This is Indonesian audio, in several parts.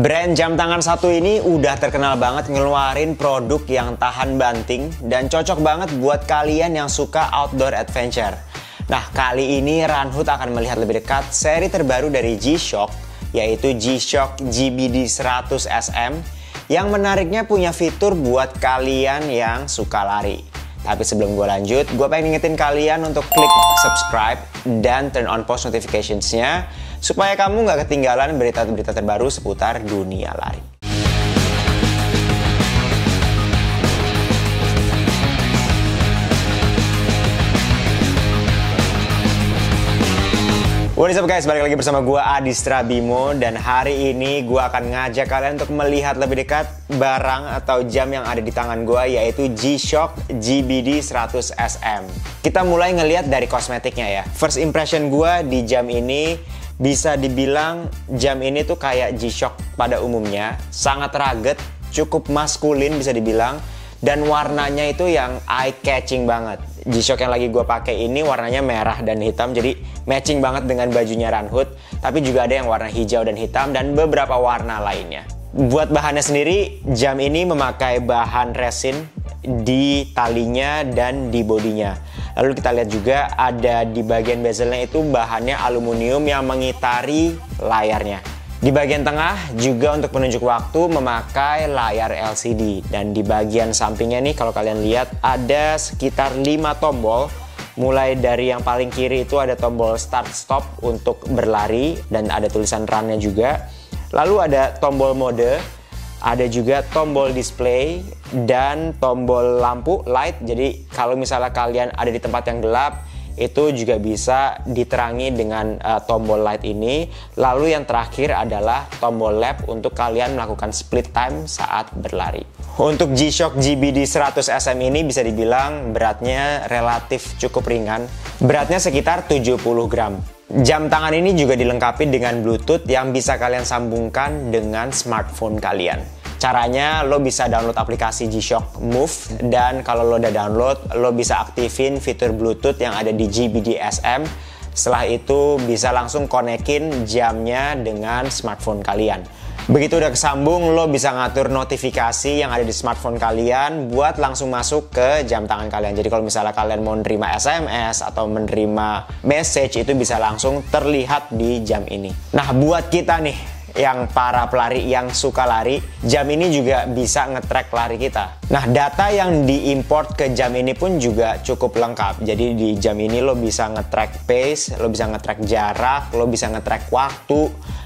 Brand jam tangan satu ini udah terkenal banget ngeluarin produk yang tahan banting dan cocok banget buat kalian yang suka outdoor adventure. Nah, kali ini Runhood akan melihat lebih dekat seri terbaru dari G-Shock, yaitu G-Shock GBD 100 SM, yang menariknya punya fitur buat kalian yang suka lari. Tapi sebelum gue lanjut, gue pengen ngingetin kalian untuk klik subscribe dan turn on post notificationsnya supaya kamu nggak ketinggalan berita-berita terbaru seputar dunia lari. What is up guys, balik lagi bersama gue Adistra Bimo. Dan hari ini gue akan ngajak kalian untuk melihat lebih dekat barang atau jam yang ada di tangan gue, yaitu G-Shock GBD 100 SM. Kita mulai ngelihat dari kosmetiknya ya. First impression gue di jam ini, bisa dibilang jam ini tuh kayak G-Shock pada umumnya. Sangat rugged, cukup maskulin bisa dibilang. Dan warnanya itu yang eye-catching banget. G-Shock yang lagi gue pakai ini warnanya merah dan hitam, jadi matching banget dengan bajunya Runhood. Tapi juga ada yang warna hijau dan hitam dan beberapa warna lainnya. Buat bahannya sendiri, jam ini memakai bahan resin di talinya dan di bodinya. Lalu kita lihat juga ada di bagian bezelnya itu bahannya aluminium yang mengitari layarnya. Di bagian tengah juga untuk penunjuk waktu memakai layar LCD. Dan di bagian sampingnya nih kalau kalian lihat ada sekitar 5 tombol. Mulai dari yang paling kiri itu ada tombol start stop untuk berlari dan ada tulisan run-nya juga. Lalu ada tombol mode, ada juga tombol display dan tombol lampu light. Jadi kalau misalnya kalian ada di tempat yang gelap, itu juga bisa diterangi dengan tombol light ini. Lalu yang terakhir adalah tombol lap untuk kalian melakukan split time saat berlari. Untuk G-Shock GBD 100 SM ini bisa dibilang beratnya relatif cukup ringan. Beratnya sekitar 70 gram. Jam tangan ini juga dilengkapi dengan Bluetooth yang bisa kalian sambungkan dengan smartphone kalian. Caranya lo bisa download aplikasi G-Shock Move, dan kalau lo udah download, lo bisa aktifin fitur Bluetooth yang ada di GBD SM. Setelah itu bisa langsung konekin jamnya dengan smartphone kalian. Begitu udah kesambung, lo bisa ngatur notifikasi yang ada di smartphone kalian buat langsung masuk ke jam tangan kalian. Jadi kalau misalnya kalian mau menerima SMS atau menerima message, itu bisa langsung terlihat di jam ini. Nah, buat kita nih yang para pelari yang suka lari, jam ini juga bisa nge-track lari kita. Nah, data yang diimport ke jam ini pun juga cukup lengkap. Jadi di jam ini lo bisa nge-track pace, lo bisa nge-track jarak, lo bisa nge-track waktu,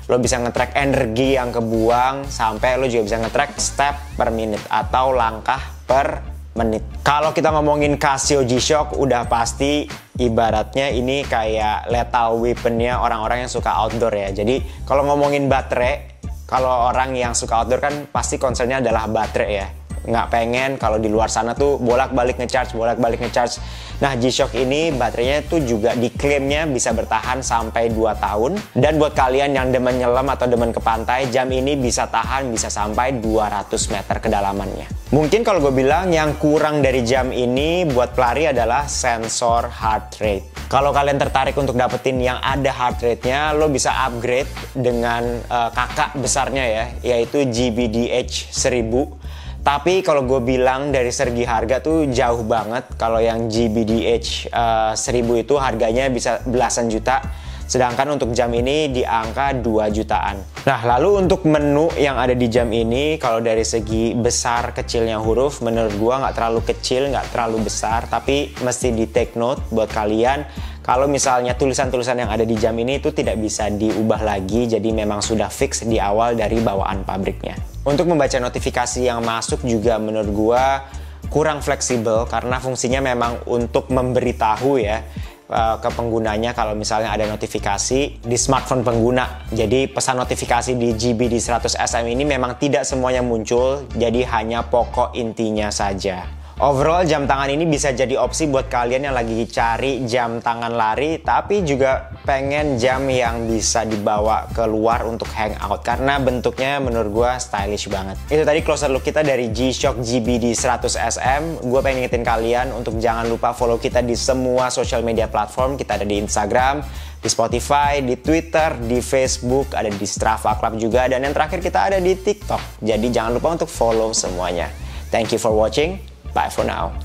lo bisa nge-track energi yang kebuang, sampai lo juga bisa nge-track step per menit atau langkah per menit. Kalau kita ngomongin Casio G-Shock, udah pasti ibaratnya ini kayak lethal weaponnya orang-orang yang suka outdoor ya. Jadi kalau ngomongin baterai, kalau orang yang suka outdoor kan pasti concernnya adalah baterai ya. Nggak pengen kalau di luar sana tuh bolak-balik ngecharge. Nah, G-Shock ini baterainya tuh juga diklaimnya bisa bertahan sampai 2 tahun. Dan buat kalian yang demen nyelam atau demen ke pantai, jam ini bisa tahan bisa sampai 200 meter kedalamannya. Mungkin kalau gue bilang yang kurang dari jam ini buat pelari adalah sensor heart rate. Kalau kalian tertarik untuk dapetin yang ada heart rate-nya, lo bisa upgrade dengan kakak besarnya ya, yaitu GBDH 1000. Tapi kalau gue bilang dari segi harga tuh jauh banget. Kalau yang GBDH 1000 itu harganya bisa belasan juta. Sedangkan untuk jam ini di angka 2 jutaan. Nah, lalu untuk menu yang ada di jam ini, kalau dari segi besar kecilnya huruf, menurut gue nggak terlalu kecil, nggak terlalu besar. Tapi mesti di take note buat kalian, kalau misalnya tulisan-tulisan yang ada di jam ini itu tidak bisa diubah lagi. Jadi memang sudah fix di awal dari bawaan pabriknya. Untuk membaca notifikasi yang masuk juga menurut gue kurang fleksibel, karena fungsinya memang untuk memberitahu ya ke penggunanya kalau misalnya ada notifikasi di smartphone pengguna. Jadi pesan notifikasi di GBD 100 SM ini memang tidak semuanya muncul, jadi hanya pokok intinya saja. Overall, jam tangan ini bisa jadi opsi buat kalian yang lagi cari jam tangan lari, tapi juga pengen jam yang bisa dibawa keluar untuk hangout, karena bentuknya menurut gue stylish banget. Itu tadi closer look kita dari G-Shock GBD 100 SM. Gue pengen ngingetin kalian untuk jangan lupa follow kita di semua social media platform. Kita ada di Instagram, di Spotify, di Twitter, di Facebook, ada di Strava Club juga, dan yang terakhir kita ada di TikTok. Jadi jangan lupa untuk follow semuanya. Thank you for watching. Bye for now.